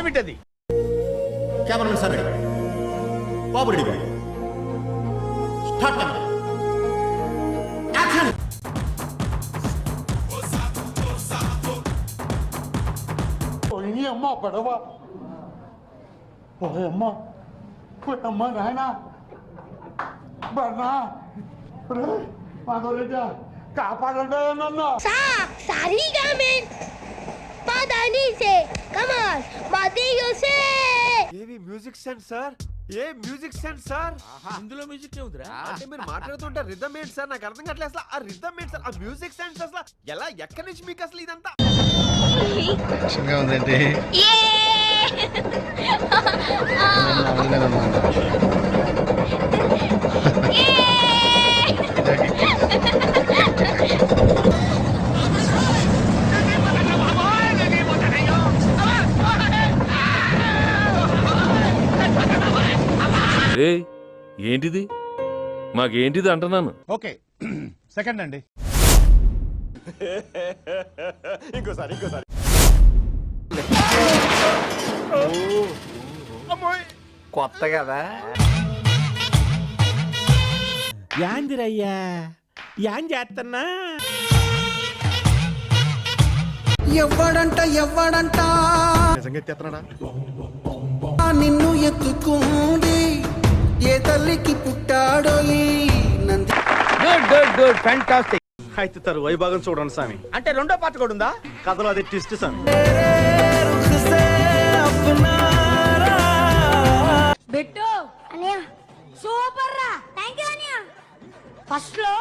ఏమిటది? Cameramen sir ready, బాబు ready, start camera, action. ఓయ్ అమ్మ పడవ, ఓయ్ అమ్మ, ఓయ్ అమ్మ నాయనా, బర్నా, మాధవరెడ్డి కాపాడండి నన్ను. సారీగా మెన్ పాదాని సే కమాల్ బాతియో సే. ఏవి మ్యూజిక్ సెన్స్ సార్, ఏ మ్యూజిక్ సెన్స్ సార్. ఇందులో మ్యూజిక్ ఏముందిరా? అంటే మీరు మాట్లాడుతుంటే రిథమ్ ఏంటి సార్, నాకు అర్థం కావట్లేదు అసలు. ఆ రిథమ్ ఏంటి సార్, ఆ మ్యూజిక్ సెన్స్ అసలు ఎలా, ఎక్కడి నుంచి మీకు అసలు ఇదంతా? ఉందండి. ఏంటిది? మాకేంటిది అంటున్నాను. ఓకే సెకండ్ అండి. ఇంకోసారి కొత్త కదా. యాందిరయ్యా, యాన్ చేస్తున్నా. ఎవ్వడంట నిజంగా ఎత్తేస్తున్నాడా? నిన్ను ఎత్తుకుంది ఏ తల్లికి పుట్టాడో ఈ నంది. Good fantastic. అయితే తరువాయి భాగం చూడండి స్వామి. అంటే రెండో పాట కూడా ఉందా? కథలో అది ట్విస్ట్ స్వామి. బిట్టు అనియా సూపర్ రా. థాంక్యూ అనియా. ఫస్ట్ లో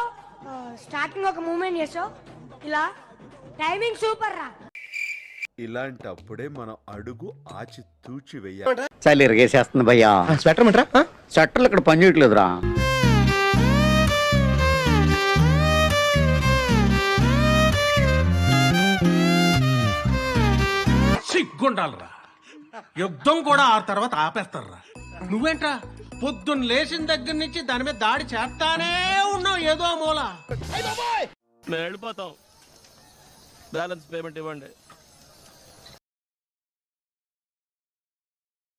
స్టార్టింగ్ ఒక మూమెంట్ చేసావు, ఇలా టైమింగ్ సూపర్ రా. ఇలాంటప్పుడే మనం అడుగు ఆచి తూచి వెయ్యాలి. చలి ఇరగేసేస్తుంది భయ్యా. స్వెటర్ మంటరా? స్వెటర్లు ఇక్కడ పని చేయట్లేదురా. సిగ్గుండాలరా, యుద్ధం కూడా ఆ తర్వాత ఆపేస్తారా. నువ్వేంట్రా పొద్దున్న లేచిన దగ్గర నుంచి దాని మీద దాడి చేస్తానే ఉన్నావు ఏదో మూల. మేము వెళ్ళిపోతాం, బ్యాలెన్స్ పేమెంట్ ఇవ్వండి.